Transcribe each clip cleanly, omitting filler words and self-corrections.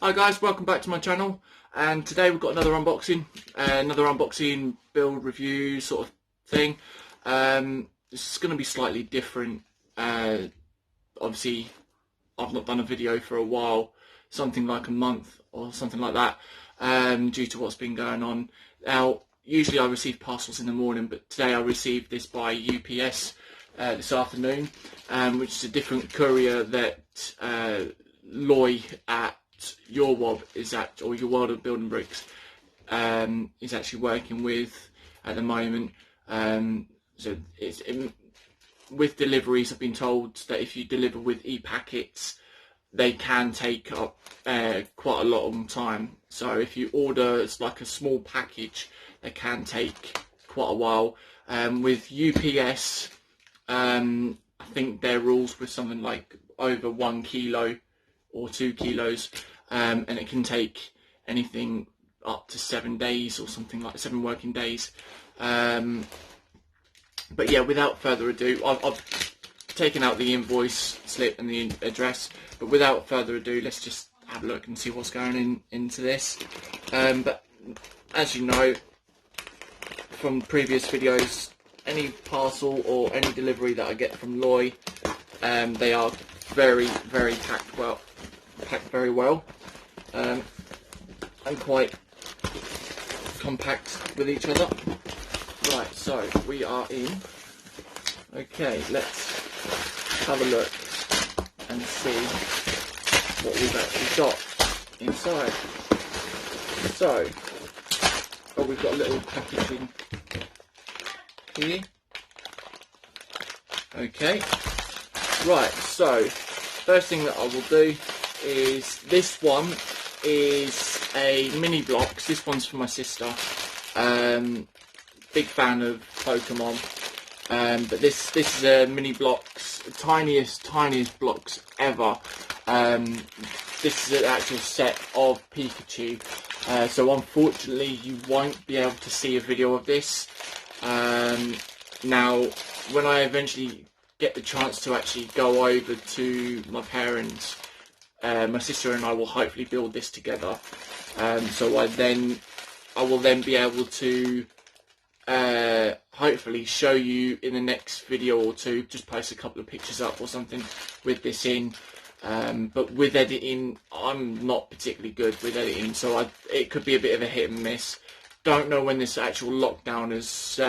Hi guys, welcome back to my channel, and today we've got another unboxing build review sort of thing. This is going to be slightly different. Obviously I've not done a video for a while, something like a month or something like that, due to what's been going on. Now usually I receive parcels in the morning, but today I received this by UPS this afternoon, which is a different courier that Loy at Your Wob is at, or Your World of Building Bricks is actually working with at the moment. So with deliveries, I've been told that if you deliver with e-packets, they can take up quite a long time. So if you order it's like a small package, they can take quite a while. With UPS, I think their rules with something like over 1 kilo or 2 kilos, and it can take anything up to 7 days or something like 7 working days. But yeah, without further ado, I've taken out the invoice slip and the address, but without further ado, let's just have a look and see what's going into this. But as you know from previous videos, any parcel or any delivery that I get from Loy, they are very packed very well, and quite compact with each other. Right, so we are in. Okay, let's have a look and see what we've actually got inside. So, we've got a little packaging here. Okay, right, so first thing that I will do is, this one is a mini blocks. This one's for my sister. Big fan of Pokemon, but this is a mini blocks, tiniest blocks ever. This is an actual set of Pikachu, so unfortunately you won't be able to see a video of this. Now when I eventually get the chance to actually go over to my parents, my sister and I will hopefully build this together. So I will then be able to hopefully show you in the next video or two, just post a couple of pictures up or something with this in. But with editing, I'm not particularly good with editing, so it could be a bit of a hit and miss. Don't know when this actual lockdown is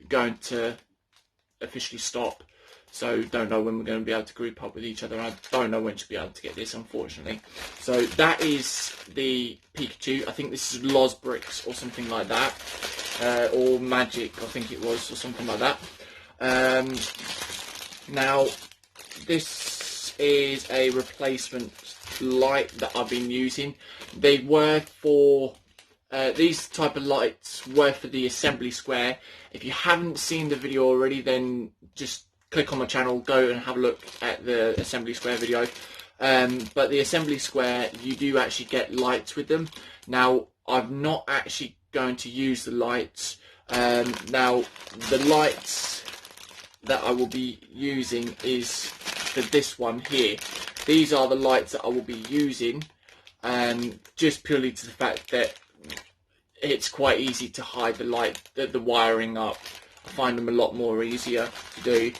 going to officially stop, so don't know when we're going to be able to group up with each other. I don't know when to be able to get this, unfortunately. So that is the Pikachu. I think this is Loz Bricks or something like that, or Magic, I think it was, or something like that. Now this is a replacement light that I've been using. They were for these type of lights were for the assembly square. If you haven't seen the video already, then just click on my channel, go and have a look at the assembly square video. But the assembly square, you do actually get lights with them. Now I'm not actually going to use the lights. Now the lights that I will be using is for this one here. These are the lights that I will be using, just purely to the fact that it's quite easy to hide the wiring up. I find them a lot more easier to do.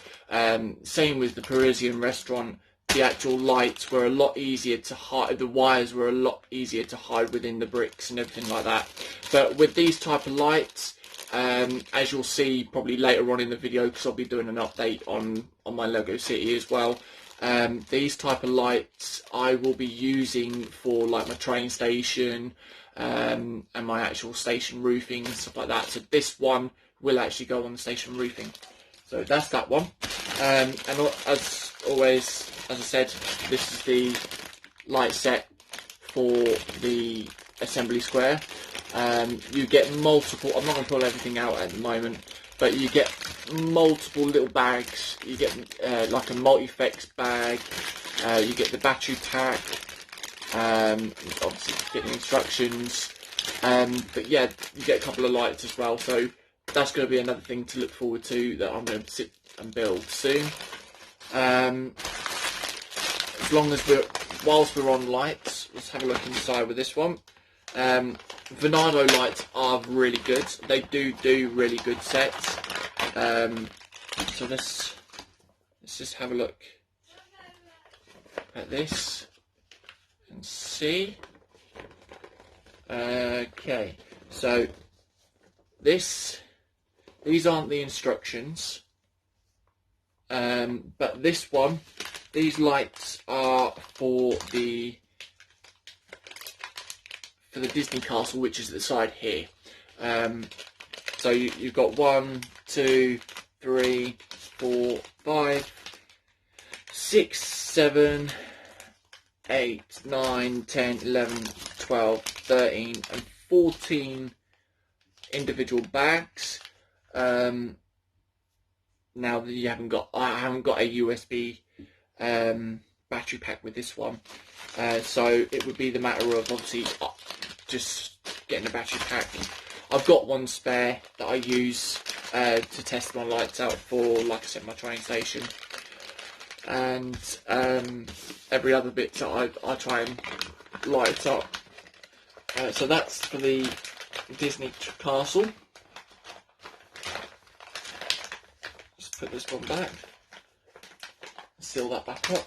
Same with the Parisian restaurant. The actual lights were a lot easier to hide. The wires were a lot easier to hide within the bricks and everything like that. But with these type of lights, as you'll see probably later on in the video, because I'll be doing an update on my Lego City as well. These type of lights I will be using for like my train station, and my actual station roofing and stuff like that. So this one will actually go on the station roofing. So that's that one. And as always, as I said, this is the light set for the assembly square. You get multiple, I'm not going to pull everything out at the moment, but you get multiple little bags. You get like a multi-effects bag, you get the battery pack, obviously you get the instructions, but yeah, you get a couple of lights as well. So that's going to be another thing to look forward to that I'm going to sit and build soon. As long as whilst we're on lights, let's have a look inside with this one. Vonado lights are really good. They do really good sets. So let's just have a look at this and see. Okay, so these aren't the instructions, but these lights are for the Disney castle, which is at the side here. So you've got 1, 2, 3, 4, 5, 6, 7, 8, 9, 10, 11, 12, 13 and 14 individual bags. Now that I haven't got a USB battery pack with this one, so it would be the matter of obviously just getting a battery pack. I've got one spare that I use to test my lights out for, like I said, my train station, and every other bit that I try and light up. So that's for the Disney castle. Just put this one back, seal that back up.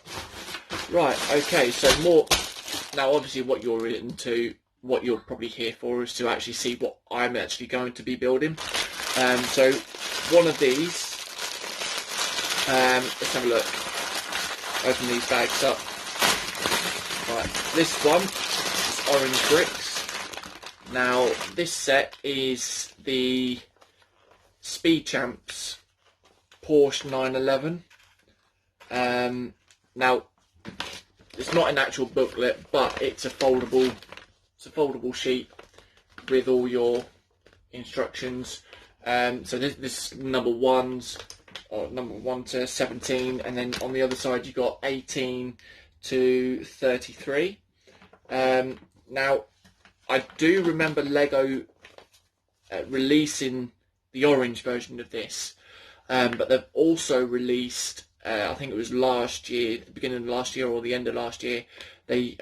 Right, okay, so more now. Obviously, what you're probably here for is to actually see what I'm actually going to be building. So one of these, let's have a look. Open these bags up. Right, this one is orange bricks. Now this set is the Speed Champs Porsche 911. Now it's not an actual booklet, but it's a foldable sheet with all your instructions. So this number 1's, or number 1 to 17, and then on the other side you got 18 to 33. Now I do remember Lego releasing the orange version of this, but they've also released, I think it was last year, the beginning of last year or the end of last year, they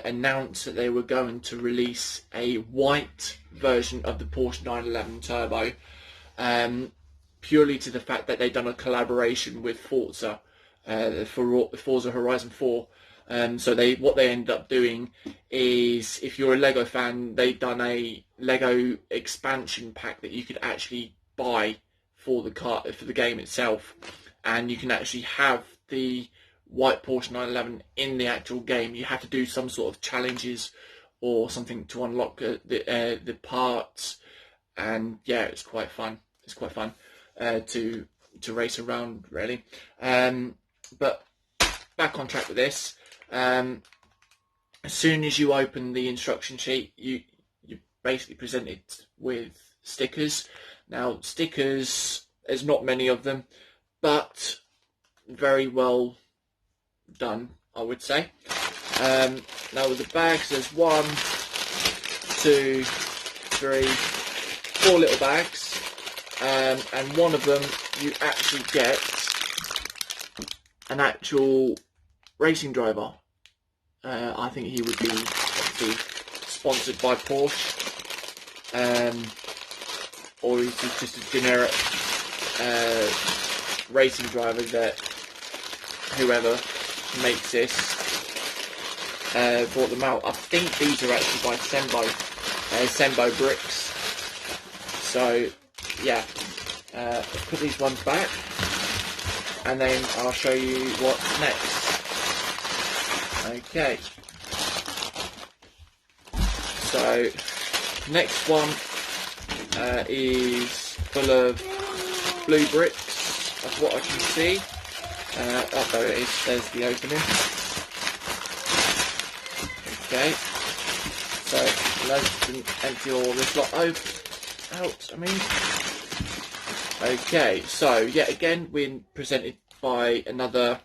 announced that they were going to release a white version of the Porsche 911 Turbo, purely to the fact that they've done a collaboration with Forza, for Forza Horizon 4. So what they ended up doing is, if you're a Lego fan, they've done a Lego expansion pack that you could actually buy for the game itself, and you can actually have the white Porsche 911 in the actual game. You have to do some sort of challenges or something to unlock the parts, and yeah, it's quite fun. It's quite fun to race around, really. But back on track with this. As soon as you open the instruction sheet, you're basically presented with stickers. Now, stickers, there's not many of them, but very well done, I would say. Now with the bags, there's 1, 2, 3, 4 little bags, and one of them you actually get an actual racing driver. I think he would be obviously sponsored by Porsche, or he's just a generic racing driver that whoever makes this brought them out. I think these are actually by Sembo bricks. So yeah, put these ones back, and then I'll show you what's next. Okay, so next one is full of blue bricks, that's what I can see. Oh, there it is, there's the opening. Okay, so let's empty all this lot out. Okay, so yet again we're presented by another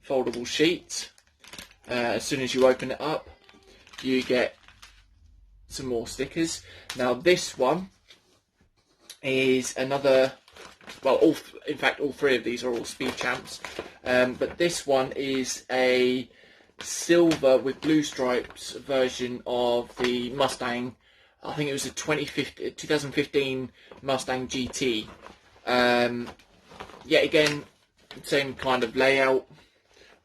foldable sheet. As soon as you open it up, you get some more stickers. Now this one is another, well, in fact all 3 of these are all Speed Champs, but this one is a silver with blue stripes version of the Mustang. I think it was a 2015 Mustang GT. Yet again, same kind of layout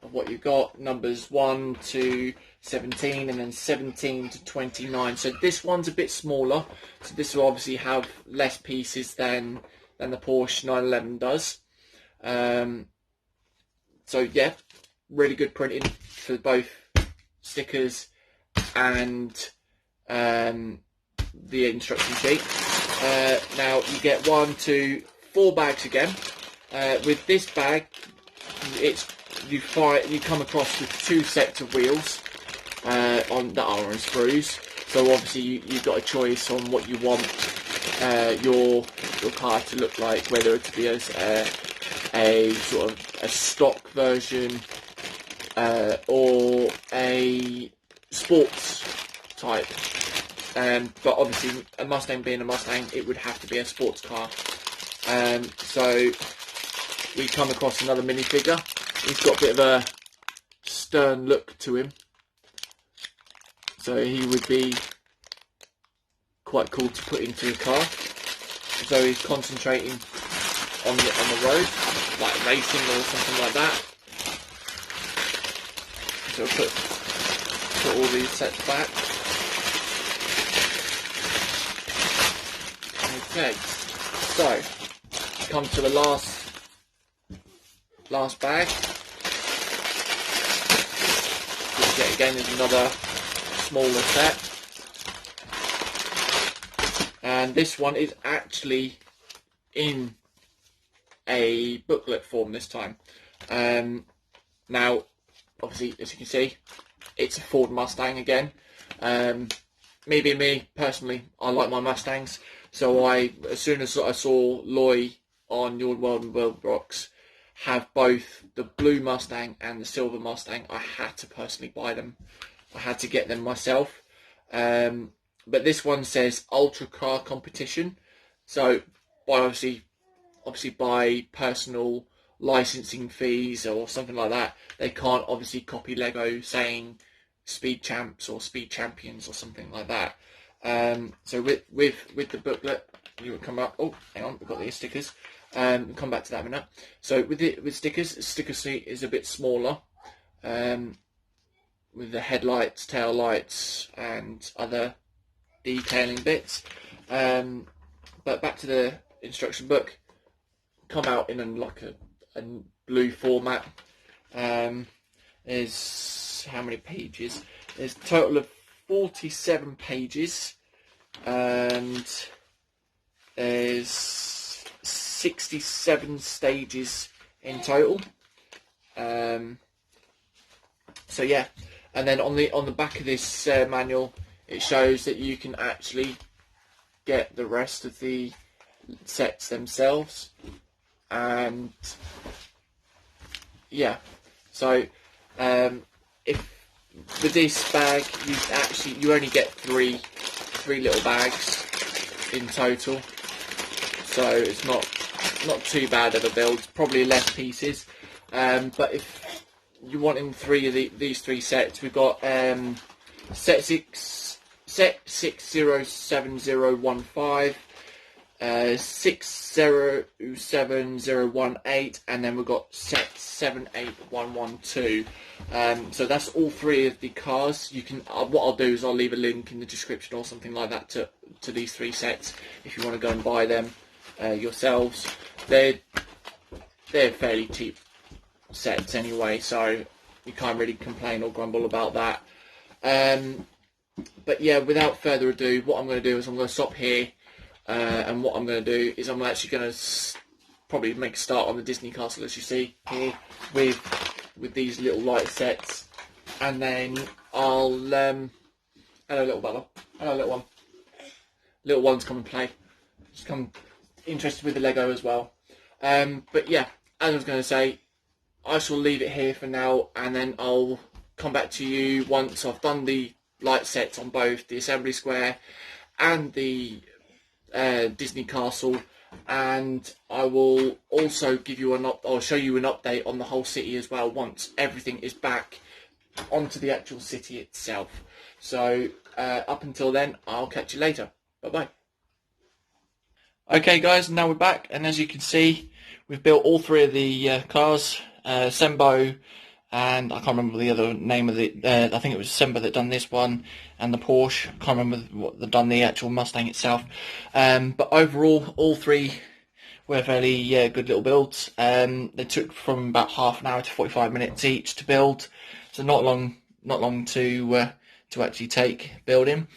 of what you got. Numbers 1 to 17 and then 17 to 29. So this one's a bit smaller. So this will obviously have less pieces than the Porsche 911 does. So yeah, really good printing for both stickers and the instruction sheet. Now you get 1, 2, 4 bags again. With this bag, you come across with 2 sets of wheels on that are on screws. So obviously you've got a choice on what you want your car to look like, whether it be as a sort of a stock version or a sports type. But obviously a Mustang being a Mustang, it would have to be a sports car. So we come across another minifigure. He's got a bit of a stern look to him, so he would be quite cool to put into a car. So he's concentrating on the road, like racing or something like that. So we'll put all these sets back. Okay, so come to the last bag. Which yet again is another smaller set. And this one is actually in a booklet form this time. Now, obviously, as you can see, it's a Ford Mustang again. Me being me, personally, I like my Mustangs. So as soon as I saw Loy on Your World and World Rocks have both the blue Mustang and the silver Mustang, I had to personally buy them. I had to get them myself. But this one says Ultra Car Competition. So obviously by personal licensing fees or something like that, they can't obviously copy Lego saying Speed Champs or Speed Champions or something like that. So with the booklet, you would come up. Oh, hang on, we've got these stickers. We'll come back to that in a minute. So with stickers, the sticker sheet is a bit smaller, with the headlights, tail lights, and other detailing bits. But back to the instruction book. Come out in a blue format. There's how many pages? There's a total of 47 pages, and there's 67 stages in total. So yeah, and then on the back of this manual, it shows that you can actually get the rest of the sets themselves. And yeah, so if with this bag you only get three little bags in total, so it's not too bad of a build. Probably less pieces, but if you're wanting these three sets, we've got set 607015, 607018, and then we've got set 78112. So that's all three of the cars. You can what I'll do is I'll leave a link in the description or something like that to these three sets if you want to go and buy them yourselves. They're fairly cheap sets anyway, so you can't really complain or grumble about that. But yeah, without further ado, what I'm going to do is I'm going to stop here. And what I'm going to do is I'm actually going to probably make a start on the Disney Castle, as you see here, with these little light sets, and then I'll hello little Bella, hello little one, little ones come and play, just come interested with the Lego as well. But yeah, as I was going to say, I shall leave it here for now, and then I'll come back to you once I've done the light sets on both the assembly square and the Disney Castle, and I will also give you I'll show you an update on the whole city as well once everything is back onto the actual city itself. So up until then, I'll catch you later. Bye bye. Okay guys, now we're back, and as you can see, we've built all three of the cars. Sembo, and I can't remember the other name of it. I think it was Sembo that done this one, and the Porsche. I can't remember what they done the actual Mustang itself. But overall, all three were fairly good little builds. They took from about half an hour to 45 minutes each to build, so not long to actually take building.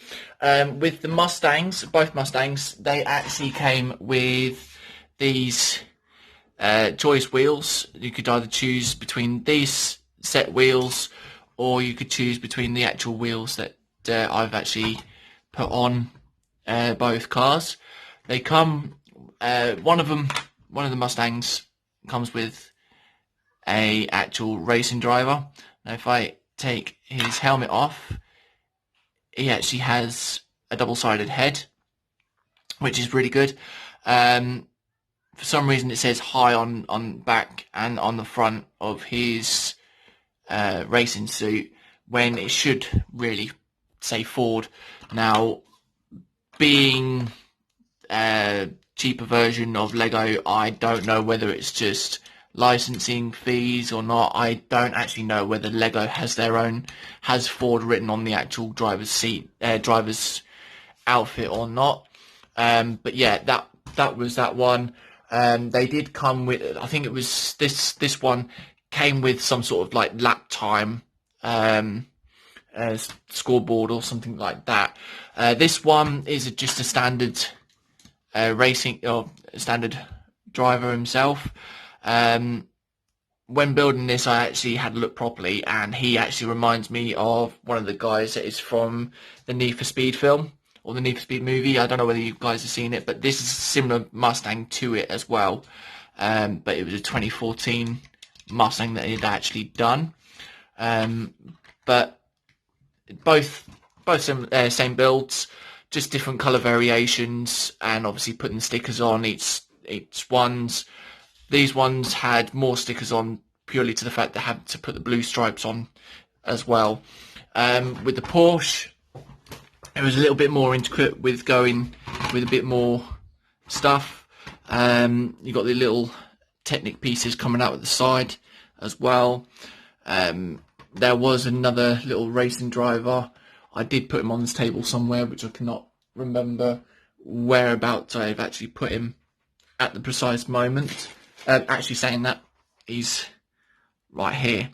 With the Mustangs, both Mustangs, they actually came with these choice wheels. You could either choose between these set wheels, or you could choose between the actual wheels that I've actually put on both cars. They come, one of the Mustangs comes with a actual racing driver. Now if I take his helmet off, he actually has a double-sided head, which is really good. For some reason it says high on back and on the front of his racing suit, when it should really say Ford. Now, being a cheaper version of Lego, I don't know whether it's just licensing fees or not. I don't actually know whether Lego has Ford written on the actual driver's outfit or not. But yeah, that was that one. They did come with, I think it was this one came with some sort of like lap time scoreboard or something like that. This one is just a standard racing or standard driver himself. When building this, I actually had a look properly, and he actually reminds me of one of the guys that is from the Need for Speed film, or the Need for Speed movie. I don't know whether you guys have seen it, but this is a similar Mustang to it as well. But it was a 2014 Mustang that he'd actually done. But both same builds, just different colour variations, and obviously putting stickers on each ones. These ones had more stickers on purely to the fact they had to put the blue stripes on as well. With the Porsche, it was a little bit more intricate with going with a bit more stuff. You got the little Technic pieces coming out at the side as well. There was another little racing driver. I did put him on this table somewhere, which I cannot remember whereabouts I've actually put him at the precise moment. Actually saying that, he's right here.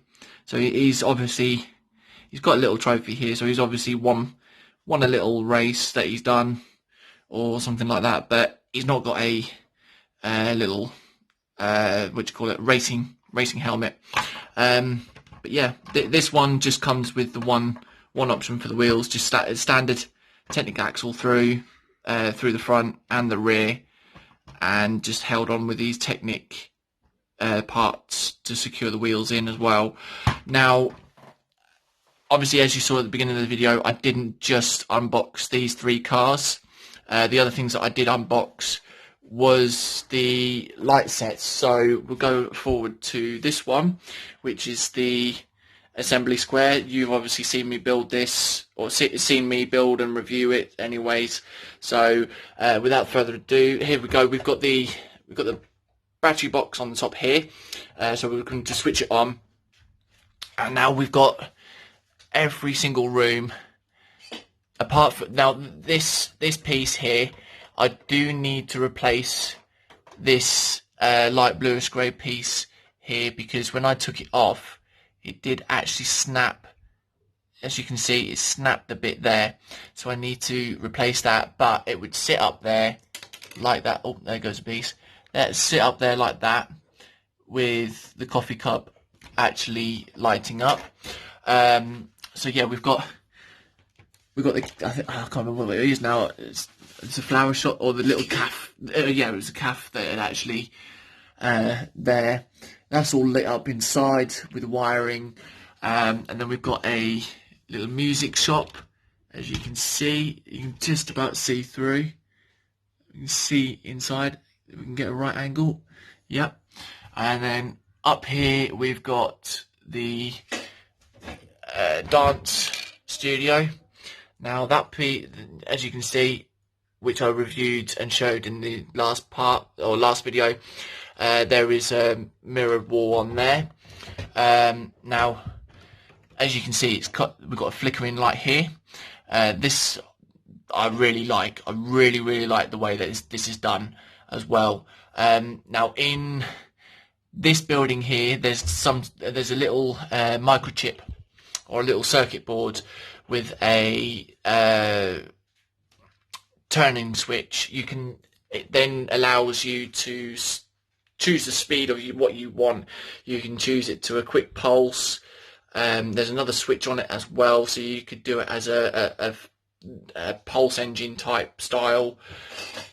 So he's got a little trophy here, so he's obviously won a little race that he's done or something like that, but he's not got a little racing helmet. But yeah, this one just comes with the one option for the wheels, just standard Technic axle through the front and the rear, and just held on with these Technic parts to secure the wheels in as well. Now, obviously, as you saw at the beginning of the video, I didn't just unbox these three cars. The other things that I did unbox was the light sets. So we'll go forward to this one, which is the assembly square. You've obviously seen me build this, or seen me build and review it anyways. So without further ado, here we go. We've got the battery box on the top here, so we're going to switch it on, and now we've got every single room apart from now this piece here. I do need to replace this light bluish grey piece here, because when I took it off, it did actually snap. As you can see, it snapped a bit there, so I need to replace that. But it would sit up there like that. Oh, there goes a piece. Let's sit up there like that, with the coffee cup actually lighting up. So yeah, we've got the, I can't remember what it is now. It's a flower shop, or the little calf. Yeah, it was a calf that had actually there. That's all lit up inside with wiring, and then we've got a little music shop. As you can see, you can just about see through. You can see inside. We can get a right angle. Yep. And then up here we've got the dance studio. Now that as you can see, which I reviewed and showed in the last video, there is a mirrored wall on there. Now, as you can see, we've got a flickering light here. This I really like. I really like the way that this is done as well. Now in this building here, there's a little microchip or a little circuit board with a turning switch. It then allows you to choose the speed of what you want. You can choose it to a quick pulse. There's another switch on it as well, so you could do it as a pulse engine type style,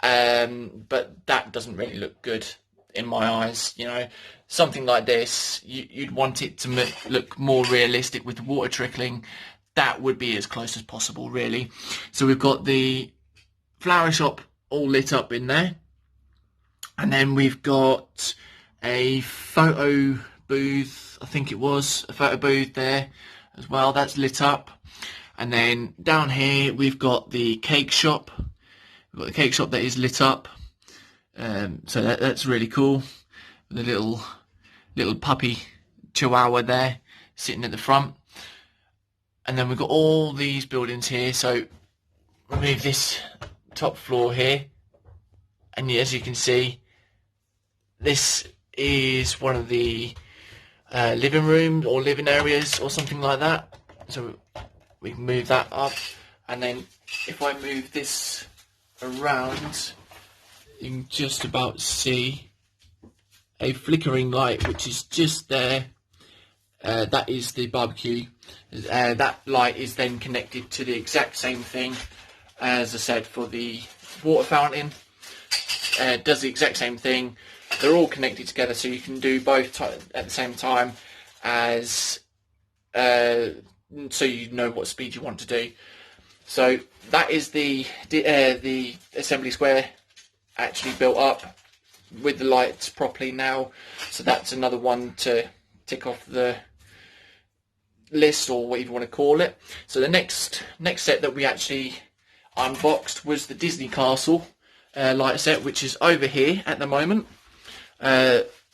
but that doesn't really look good in my eyes. You know, something like this, you'd want it to look more realistic with the water trickling. That would be as close as possible, really. So we've got the flower shop all lit up in there, and then we've got a photo booth, I think it was a photo booth there as well, that's lit up. And then down here we've got the cake shop. We've got the cake shop that is lit up, so that's really cool. The little puppy chihuahua there sitting at the front. And then we've got all these buildings here. So remove this top floor here, and as you can see, this is one of the living rooms or living areas or something like that. So we can move that up, and then if I move this around, you can just about see a flickering light which is just there. That is the barbecue. That light is then connected to the exact same thing, as I said, for the water fountain. Does the exact same thing. They're all connected together, so you can do both at the same time, as so you know what speed you want to do. So that is the assembly square actually built up with the lights properly now. So that's another one to tick off the list, or whatever you want to call it. So the next set that we actually unboxed was the Disney Castle light set, which is over here at the moment,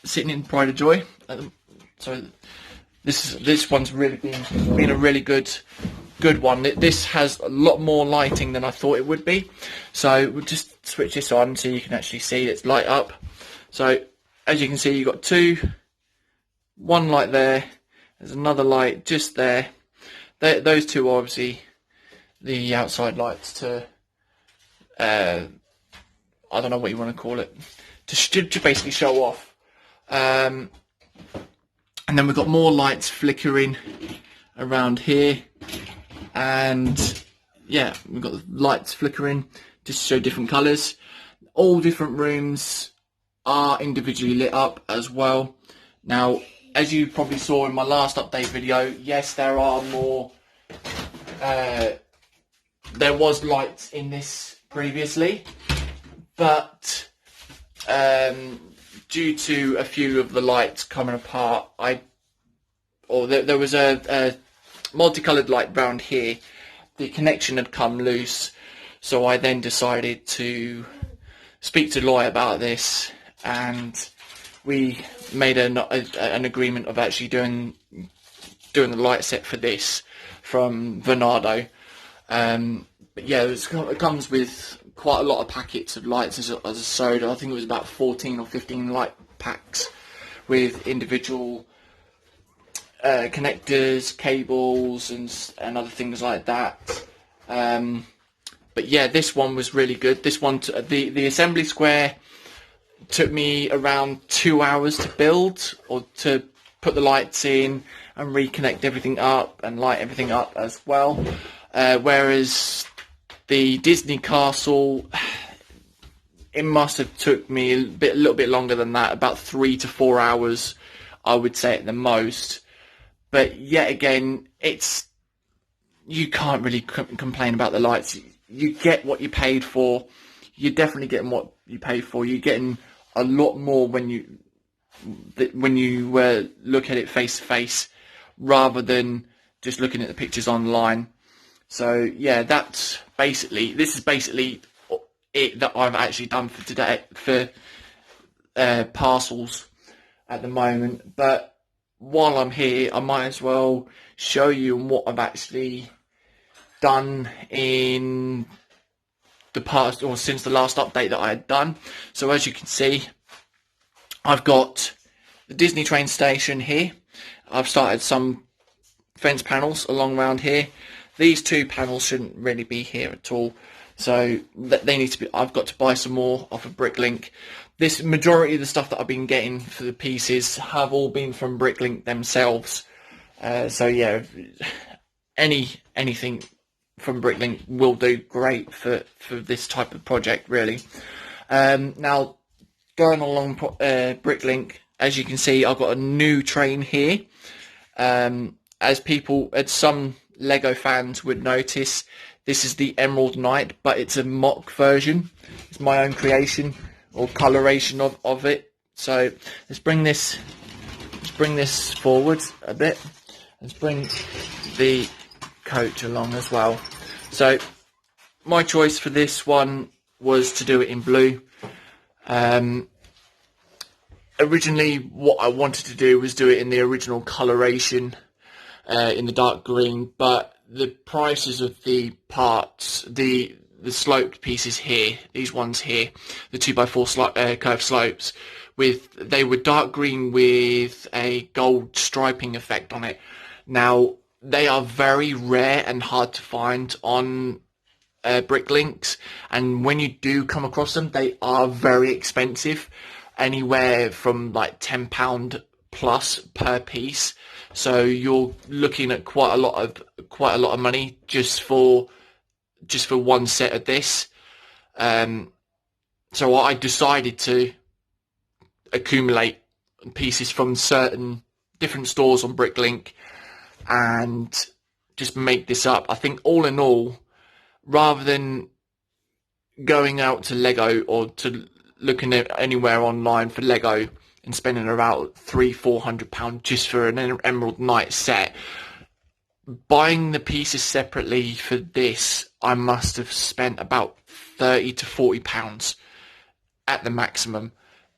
sitting in Pride of Joy. So this one's really been a really good one. This has a lot more lighting than I thought it would be. So we'll just switch this on so you can actually see it's light up. So as you can see, you've got one light there. There's another light just there. Those two are obviously the outside lights to, I don't know what you want to call it, to basically show off. And then we've got more lights flickering around here. And yeah, we've got the lights flickering just to show different colours. All different rooms are individually lit up as well. Now, as you probably saw in my last update video, yes, there are more. There was lights in this previously, but due to a few of the lights coming apart, there was a multicoloured light round here. The connection had come loose, so I then decided to speak to Loy about this, and we made an agreement of actually doing the light set for this from Vonado. But yeah, it comes with quite a lot of packets of lights as a soda. I think it was about 14 or 15 light packs with individual connectors, cables, and other things like that. But yeah, this one was really good. This one, the assembly square, took me around 2 hours to build, or to put the lights in and reconnect everything up and light everything up as well. Whereas the Disney Castle, it must have took me a little bit longer than that, about 3 to 4 hours, I would say at the most. But yet again, you can't really complain about the lights. You get what you paid for. You're definitely getting what you paid for. You're getting a lot more when you look at it face to face, rather than just looking at the pictures online. So yeah, this is basically it that I've actually done for today for parcels at the moment. But while I'm here, I might as well show you what I've actually done in the past, or since the last update that I had done. So as you can see, I've got the Disney train station here. I've started some fence panels along around here. These two panels shouldn't really be here at all, so they need to be. I've got to buy some more off of Bricklink. This majority of the stuff that I've been getting for the pieces have all been from Bricklink themselves. So yeah, anything from Bricklink will do great for this type of project, really. Now, going along Bricklink, as you can see, I've got a new train here. As some Lego fans would notice, this is the Emerald Knight, but it's a mock version. It's my own creation or coloration of it. So let's bring this forward a bit. Let's bring the coach along as well. So my choice for this one was to do it in blue. Originally what I wanted to do was do it in the original coloration, in the dark green, but the prices of the parts, the sloped pieces here, these ones here, the 2x4 curved slopes, they were dark green with a gold striping effect on it. Now, they are very rare and hard to find on Bricklinks, and when you do come across them, they are very expensive, anywhere from like £10 plus per piece. So you're looking at quite a lot of money just for one set of this. So I decided to accumulate pieces from certain different stores on Bricklink and just make this up. I think all in all, rather than going out to Lego or to looking at anywhere online for Lego and spending about £300-400 just for an Emerald Knight set, buying the pieces separately for this, I must have spent about £30 to £40 at the maximum.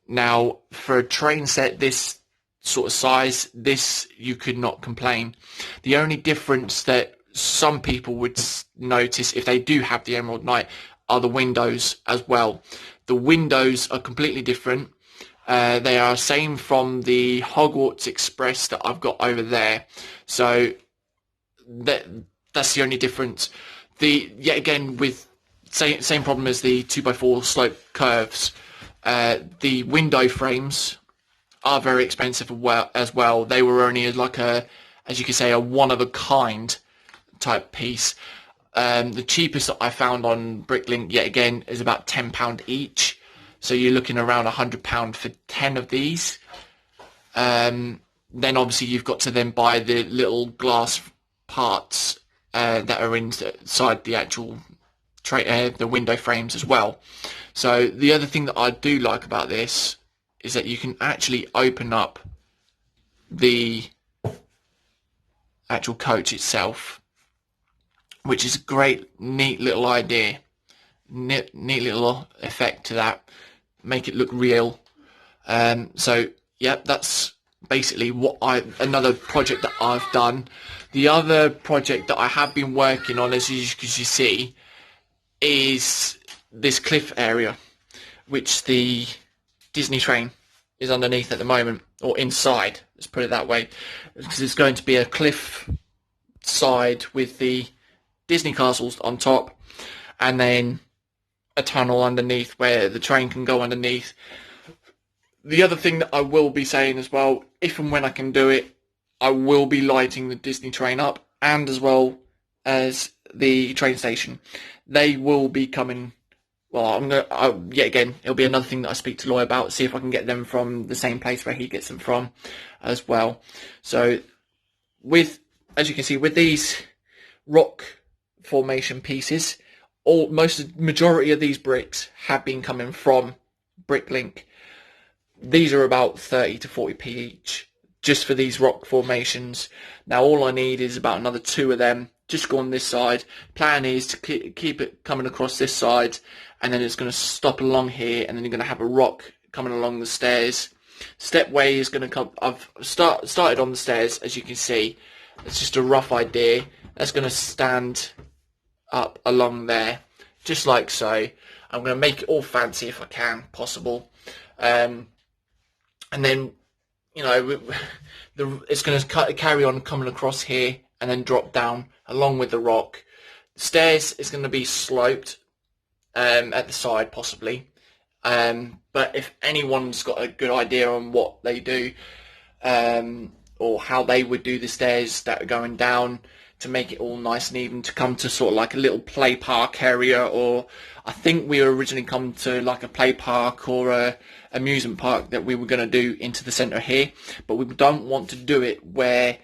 Now, for a train set this sort of size, this you could not complain. The only difference that some people would notice if they do have the Emerald Knight are the windows as well. The windows are completely different. They are same from the Hogwarts Express that I've got over there. So that's the only difference. Yet again, with same problem as the 2x4 slope curves, the window frames are very expensive as well. They were only like as you could say, a one of a kind type piece. The cheapest that I found on Bricklink, yet again, is about £10 each. So you're looking around £100 for 10 of these. Then obviously you've got to then buy the little glass parts that are inside the actual the window frames as well. So the other thing that I do like about this is that you can actually open up the actual coach itself, which is a great, neat little idea, neat little effect to that, make it look real. So yeah, that's basically another project that I've done. The other project that I have been working on, as you see, is this cliff area, which the Disney train is underneath at the moment, or inside, let's put it that way, because it's going to be a cliff side with the Disney castles on top, and then a tunnel underneath where the train can go underneath. The other thing that I will be saying as well, if and when I can do it, I will be lighting the Disney train up, and as well as the train station. They will be coming. Well, yet again, it'll be another thing that I speak to Loy about, see if I can get them from the same place where he gets them from as well. So as you can see, with these rock formation pieces, majority of these bricks have been coming from Bricklink. These are about 30 to 40p each. just for these rock formations. Now all I need is about another 2 of them. Just go on this side. Plan is to keep it coming across this side, and then it's going to stop along here, and then you're going to have a rock coming along the stairs. Stepway is going to come. I've started on the stairs, as you can see. It's just a rough idea. That's going to stand up along there, just like so. I'm going to make it all fancy if I can, possible. And then, you know, it's going to carry on coming across here and then drop down along with the rock. The stairs is going to be sloped at the side, possibly. But if anyone's got a good idea on what they do, or how they would do the stairs that are going down to make it all nice and even, to come to sort of like a little play park area, or I think we were originally come to like a play park or a amusement park that we were going to do into the centre here, but we don't want to do it where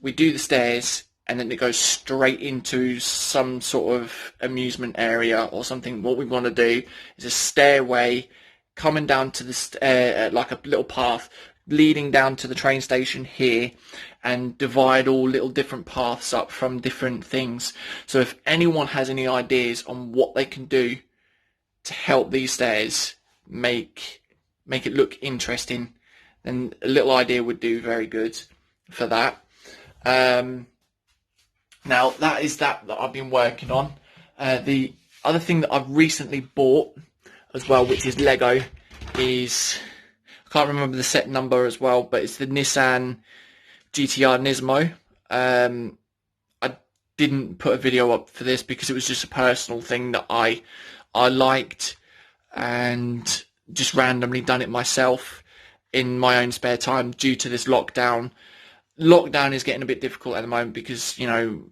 we do the stairs and then it goes straight into some sort of amusement area or something. What we want to do is a stairway coming down to the like a little path leading down to the train station here, and divide all little different paths up from different things. So if anyone has any ideas on what they can do to help these stairs make it look interesting, then a little idea would do very good for that. Now that is that I've been working on. The other thing that I've recently bought as well, which is Lego, is, I can't remember the set number as well, but it's the Nissan GTR Nismo. I didn't put a video up for this because it was just a personal thing that I liked, and just randomly done it myself in my own spare time due to this lockdown. Lockdown is getting a bit difficult at the moment because, you know,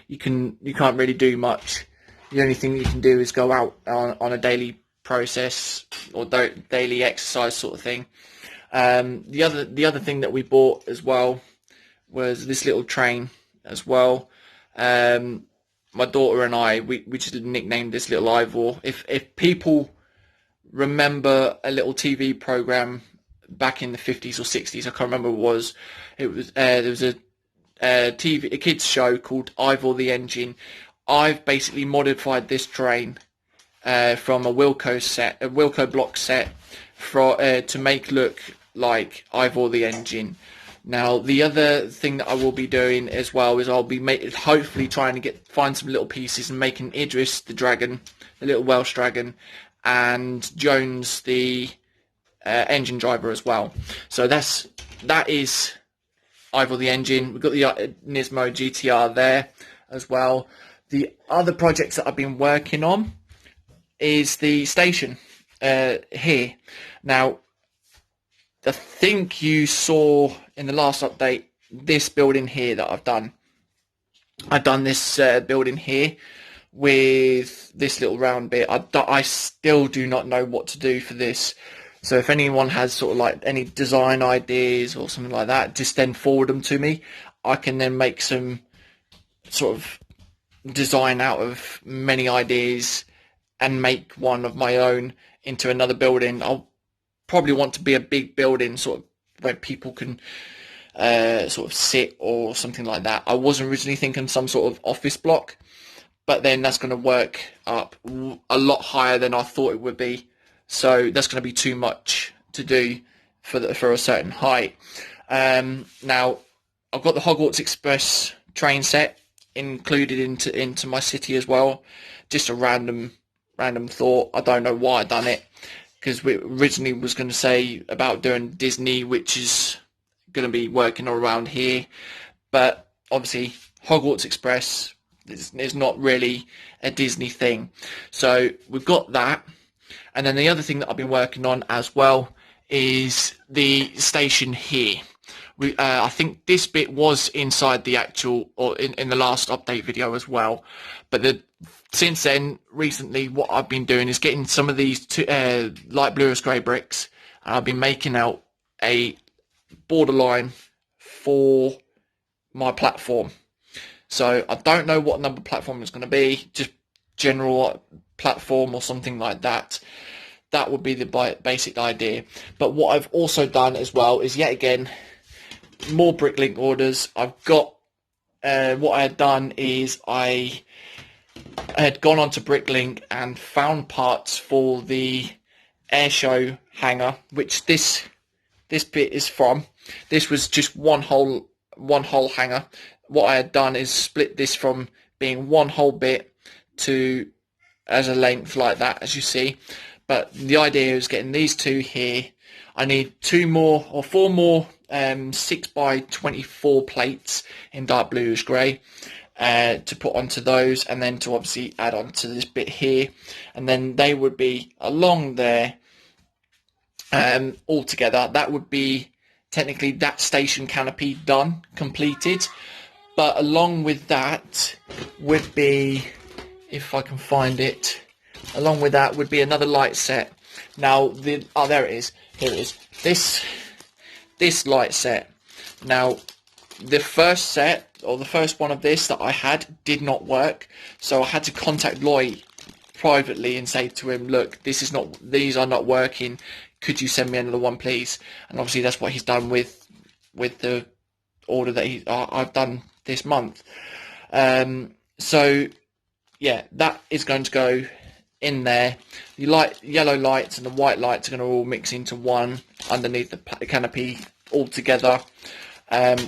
you can't really do much. The only thing you can do is go out on a daily process or daily exercise sort of thing. The other thing that we bought as well was this little train as well. My daughter and I, we just nicknamed this little Ivor. If people remember a little TV program back in the 50s or 60s, I can't remember what it was. There was a kids show called Ivor the Engine. I've basically modified this train from a Wilco block set to make look like Ivor the Engine. Now the other thing that I will be doing as well is I'll be hopefully trying to find some little pieces and making Idris the dragon, the little Welsh dragon, and Jones the engine driver as well. So that is Ivor the Engine. We've got the Nismo GTR there as well. The other projects that I've been working on is the station here. Now, I think you saw in the last update this building here that I've done. I've done this building here with this little round bit. I still do not know what to do for this. So if anyone has sort of like any design ideas or something like that, just then forward them to me. I can then make some sort of design out of many ideas and make one of my own into another building. I'll probably want to be a big building, sort of where people can sort of sit or something like that. I was originally thinking some sort of office block, but then that's going to work up a lot higher than I thought it would be. So that's going to be too much to do for a certain height. Now I've got the Hogwarts Express train set included into my city as well. Just a random thought. I don't know why I done it, because we originally was going to say about doing Disney, which is going to be working around here, but obviously Hogwarts Express is not really a Disney thing. So we've got that. And then the other thing that I've been working on as well is the station here. I think this bit was inside the actual, or in the last update video as well. But since then, recently, what I've been doing is getting some of these light bluish grey bricks. And I've been making out a borderline for my platform. So I don't know what number platform it's going to be, just general platform or something like that. That would be the basic idea. But what I've also done as well is yet again more bricklink orders. I've got what I had done is I had gone onto Bricklink and found parts for the airshow hangar, which this bit is from. This was just one whole hangar. What I had done is split this from being one whole bit to as a length like that, as you see. But the idea is getting these two here. I need 4 more 6x24 plates in dark bluish grey to put onto those, and then to obviously add on to this bit here, and then they would be along there all together. That would be technically that station canopy done, completed. But along with that would be, if I can find it, along with that would be another light set. Now there it is. Here it is. This light set. Now the first set, or the first one of this that I had, did not work, so I had to contact Loy privately and say to him, look, these are not working, could you send me another one please? And obviously that's what he's done with the order that I've done this month. So yeah, that is going to go in there. The yellow lights and the white lights are going to all mix into one underneath the canopy all together.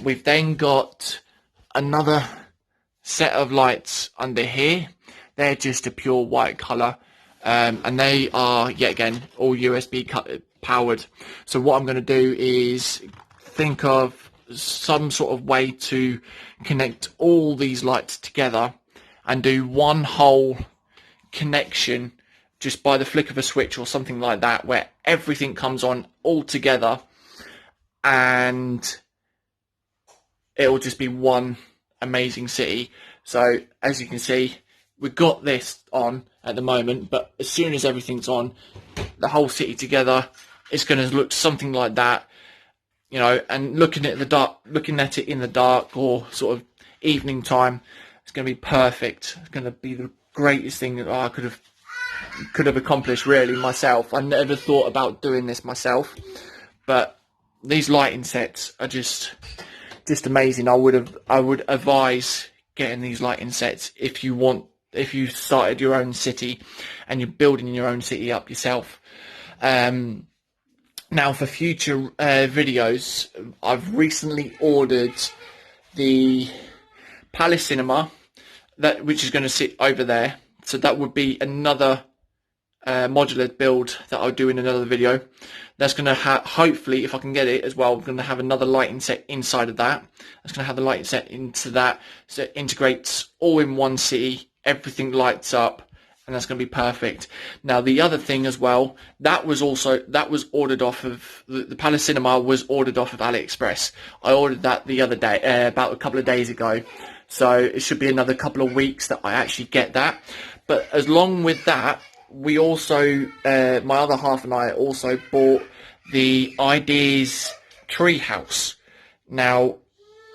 We've then got another set of lights under here. They're just a pure white colour, and they are yet again all USB powered. So what I'm going to do is think of some sort of way to connect all these lights together and do one whole connection just by the flick of a switch or something like that, where everything comes on all together and it will just be one amazing city. So as you can see, we've got this on at the moment, but as soon as everything's on, the whole city together, it's going to look something like that, you know. And looking at it in the dark or sort of evening time, it's going to be perfect. It's going to be the greatest thing that I could have accomplished, really, myself. I never thought about doing this myself, but these lighting sets are just amazing. I would advise getting these lighting sets if you started your own city and you're building your own city up yourself. Now for future videos, I've recently ordered the Palace Cinema, which is going to sit over there. So that would be another modular build that I'll do in another video. That's going to have, hopefully, if I can get it as well, we're going to have another lighting set inside of that. It's going to have the lighting set into that, so it integrates all in one city, everything lights up, and that's going to be perfect. Now the other thing as well, that was ordered off of, the Palace Cinema was ordered off of AliExpress. I ordered that the other day, about a couple of days ago, so it should be another couple of weeks that I actually get that. But along with that, we also, my other half and I also bought the Ideas treehouse. Now,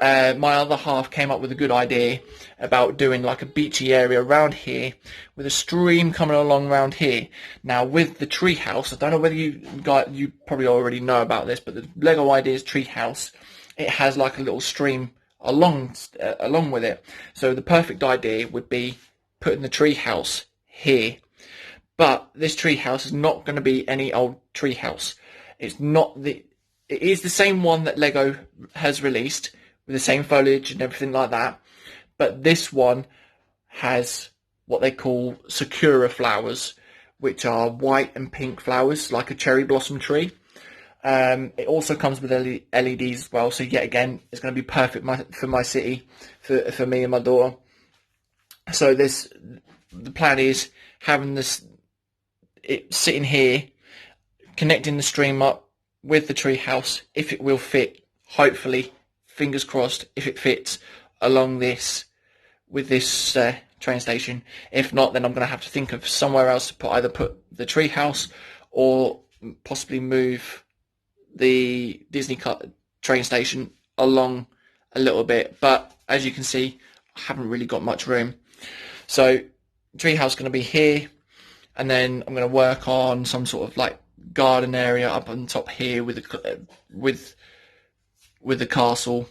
my other half came up with a good idea about doing like a beachy area around here with a stream coming along around here. Now, with the treehouse, I don't know whether you probably already know about this, but the Lego Ideas treehouse, it has like a little stream along with it. So the perfect idea would be putting the treehouse here. But this treehouse is not going to be any old treehouse. It is the same one that Lego has released with the same foliage and everything like that. But this one has what they call sakura flowers, which are white and pink flowers, like a cherry blossom tree. It also comes with LEDs as well. So yet again, it's going to be perfect for my city, for me and my daughter. So the plan is having it sitting here, connecting the stream up with the treehouse, if it will fit, hopefully, fingers crossed, if it fits along this, with this train station. If not, then I'm going to have to think of somewhere else to either put the treehouse or possibly move the Disney train station along a little bit. But as you can see, I haven't really got much room. So treehouse is going to be here. And then I'm going to work on some sort of like garden area up on top here with with the castle,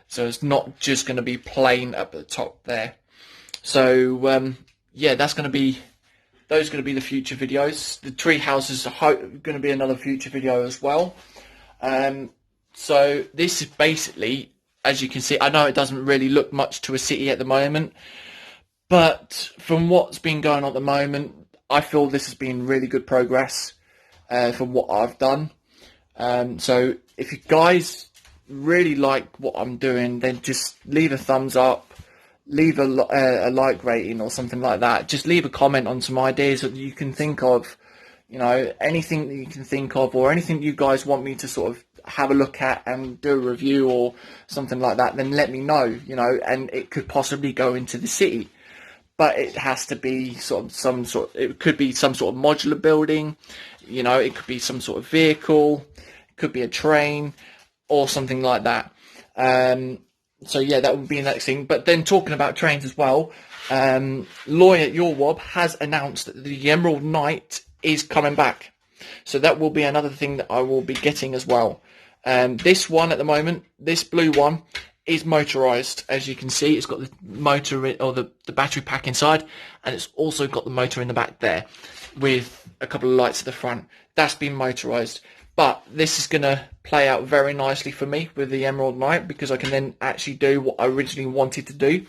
so it's not just going to be plain up at the top there. So yeah, those are going to be the future videos. The tree houses are going to be another future video as well. So this is basically, as you can see, I know it doesn't really look much to a city at the moment, but from what's been going on at the moment, I feel this has been really good progress from what I've done. So if you guys really like what I'm doing, then just leave a thumbs up, leave a like rating or something like that. Just leave a comment on some ideas that you can think of, you know, anything that you can think of, or anything you guys want me to sort of have a look at and do a review or something like that, then let me know, you know, and it could possibly go into the city. But it has to be it could be some sort of modular building, you know, it could be some sort of vehicle, it could be a train or something like that. So yeah, that would be the next thing. But then talking about trains as well, Loy at Your Wob has announced that the Emerald Knight is coming back. So that will be another thing that I will be getting as well. This one at the moment, this blue one, is motorized. As you can see, it's got the motor or the battery pack inside, and it's also got the motor in the back there with a couple of lights at the front. That's been motorized, but this is going to play out very nicely for me with the Emerald Knight, because I can then actually do what I originally wanted to do,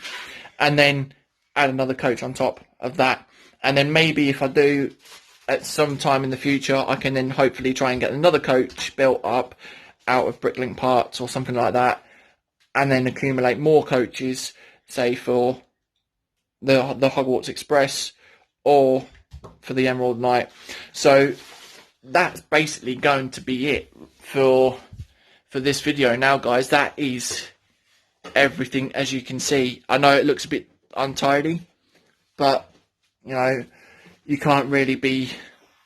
and then add another coach on top of that. And then maybe if I do at some time in the future, I can then hopefully try and get another coach built up out of Bricklink parts or something like that, and then accumulate more coaches, say for the Hogwarts Express or for the Emerald Knight. So that's basically going to be it for this video. Now guys, that is everything. As you can see, I know it looks a bit untidy, but you know, you can't really be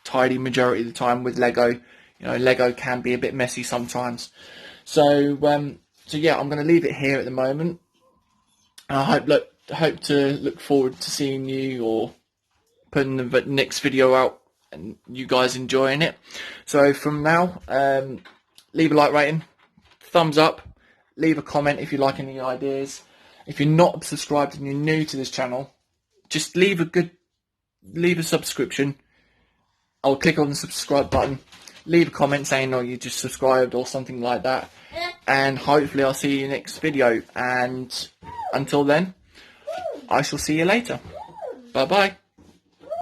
tidy majority of the time with Lego. You know, Lego can be a bit messy sometimes. So so yeah, I'm going to leave it here at the moment. I hope to look forward to seeing you or putting the next video out and you guys enjoying it. So from now, leave a like rating, thumbs up, leave a comment if you like any ideas. If you're not subscribed and you're new to this channel, just leave a subscription. I'll click on the subscribe button, leave a comment saying, oh, you just subscribed or something like that, and hopefully I'll see you next video. And until then, I shall see you later. Bye bye.